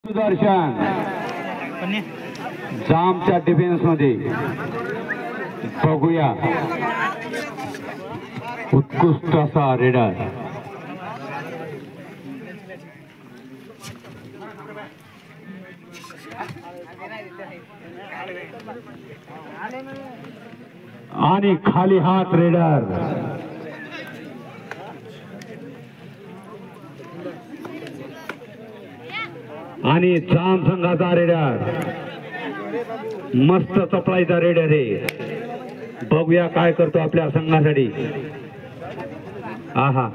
Sudarshan जामच्या defence मध्ये बघूया उत्कृष्ट असा रेडर आणि खाली हात रेडर आणि जाम संघाचा रेडर मस्त चपळाईचा रेडर आहे बघूया काय करतो आपल्या संघासाठी आहा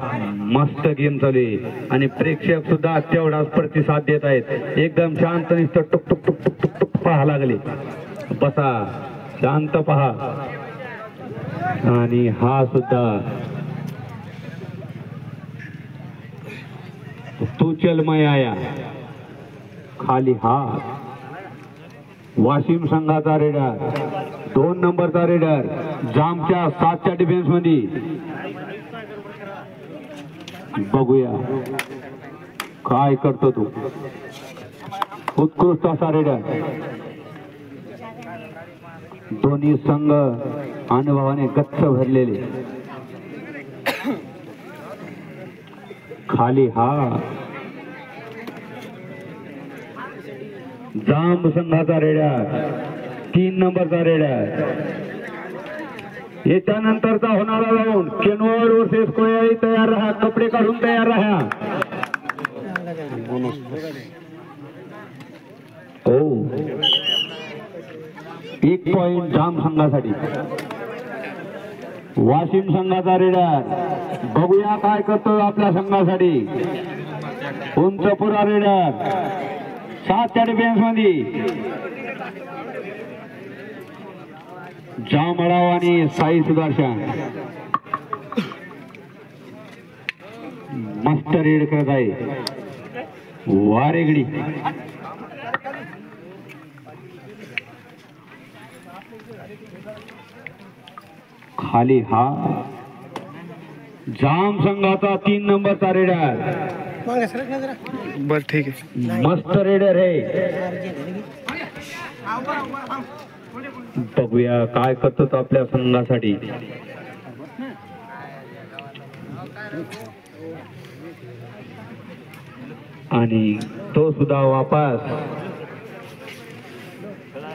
मस्त गेम चालू आहे आणि प्रेक्षक सुद्धा तेवढाच प्रतिसाद देत आहेत एकदम शांत नुसतं टुक टुक टुक टुक टुक टुक पहा लागले बसा शांत पहा आणि हा सुद्धा तू चलमय आया खाली हात वाशिम संघाचा रेडर 2 नंबरचा रेडर जामच्या 7च्या डिफेन्स मध्ये बघूया काय करतो तू उत्कृष्ट असा रेडर दोन्ही संघ अनुभवाने गच्च भरलेले खाली हात जाम संघाचा रेडर 3 नंबरचा रेडर याच्यानंतरचा होणारा राऊंड केनवर वर्सेस कोयाई तयार राहा कपडे काढून तयार राहा हो 1 पॉइंट जाम संघासाठी वाशिम संघाचा रेडर बघूया काय करतो आपल्या संघासाठी उंचपुरा रेडर 7च्या डिफेन्स मध्ये जामळाव आणि साई सुदर्शन मस्त रेड करत आहे वारेगडी खाली हा जाम संघाचा 3 नंबरचा रेडर बर ठीक आहे मस्त रेडर आहे बघूया काय करतो तो आपल्या संघासाठी आणि तो सुद्धा वापस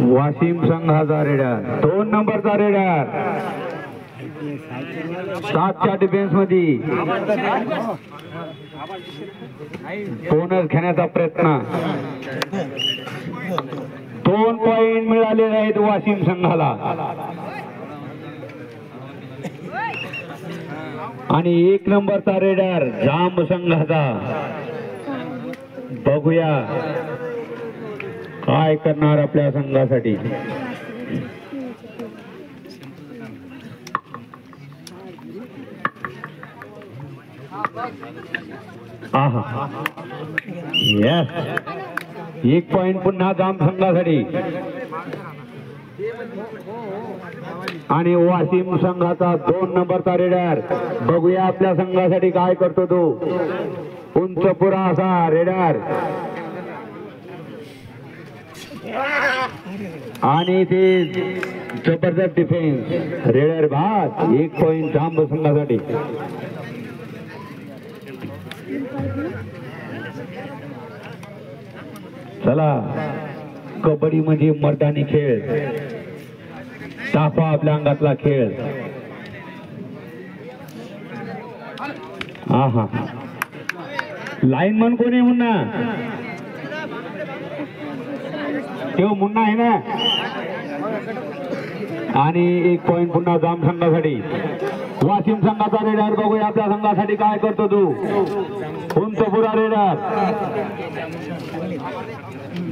वाशिम संघाचा रेडर 2 नंबरचा रेडर 7च्या डिफेन्स मध्ये बोनस घेण्याचा प्रयत्न 2 पॉइंट मिळालेले आहेत वाशिम संघाला आणि 1 नंबरचा रेडर जाम संघाचा बघूया काय करणार आपल्या संघासाठी आहा यस 1 पॉइंट पुन्हा जाम संघासाठी आणि वाशिम संघाचा 2 नंबरचा रेडर बघूया आपल्या संघासाठी काय करतो तो उंचपुरा असा रेडर आणि ते जबरदस्त डिफेन्स रेडर बाद 1 पॉइंट जाम संघासाठी चला कबड्डी म्हणजे मर्दानी खेळ ताफा आपल्या अंगातला खेळ आहा लाईनमन कोणी मुन्ना तो मुन्ना आहे ना आणि 1 पॉइंट पुन्हा जाम संघासाठी वाशिम संघाचा रेडर बघूया आपल्या संघासाठी काय करतो तू उंचपुरा रेडर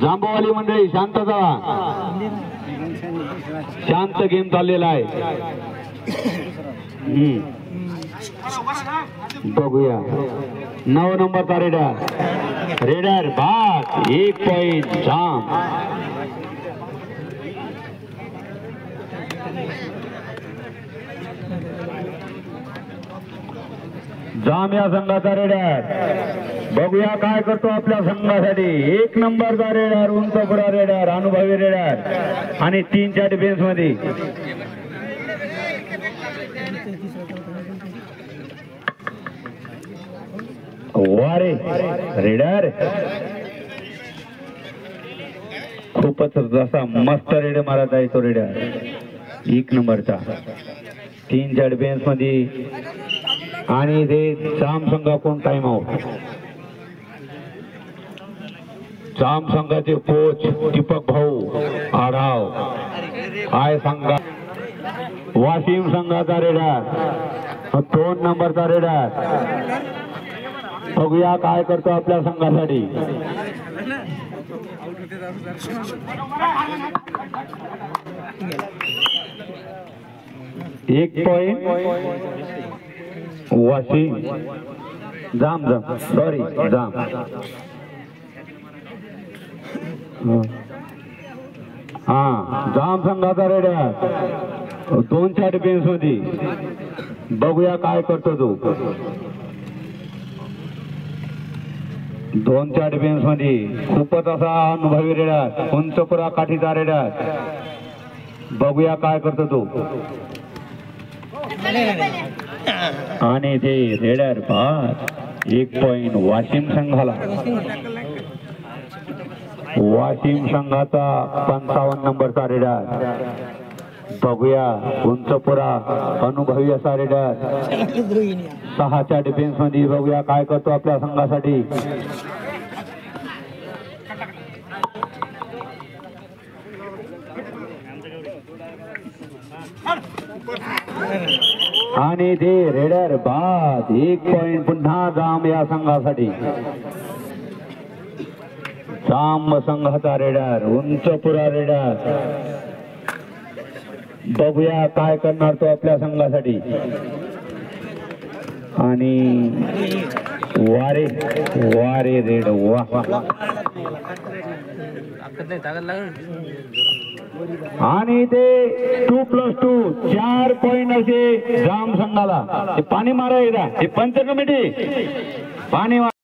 जांबवाली मंडळी शांत जा शांत गेम चाललेला आहे बघूया 9 नंबरचा रेडर बाद 1 पॉइंट जाम जाम या संघाचा रेडर बघूया काय करतो आपल्या संघासाठी. 1 नंबरचा रेडर, उंचपुरा रेडर, अनुभवी रेडर आणि 3च्या डिफेन्स मध्ये. वारे रेडर खूपच जसा मस्त रेड मारत आहे तो रेडर. 1 नंबरचा 3च्या डिफेन्स मध्ये. आणि ते जाम संघाकडून टाइम आउट. जाम संघाचे कोच दीपक भाऊ आढाव काय सांगा. वाशिम संघाचा रेडर 2 नंबरचा रेडर. बघूया काय करतो आपल्या संघासाठी. 1 पॉइंट वाशिम. जाम सॉरी जाम. जाम संघाचा रेडर 2च्या डिफेन्स मध्ये. बघूया काय करतो तो. 2च्या डिफेन्स मध्ये खूपच असा अनुभवी रेडर, उंचपुरा काठीचा रेडर. बघूया काय करतो तो. आणि ते रेडर बाद. 1 पॉइंट वाशिम संघाला. वाशिम संघाचा 55 नंबरचा रेडर. बघूया उंचपुरा अनुभवी असा रेडर 6च्या डिफेन्स मध्ये. बघूया काय करतो आपल्या संघासाठी. आणि ते रेडर बाद. 1 पॉइंट पुन्हा जाम या संघासाठी. जाम संघाचा रेडर, उंचपुरा रेडर. बघूया काय करणार तो आपल्या संघासाठी. आणि वारे वारे रेड. वा. आणि ते 2+2 4 पॉइंट असे जाम संघाला. पाणी मारा एकदा. हे पंच कमिटी पाणी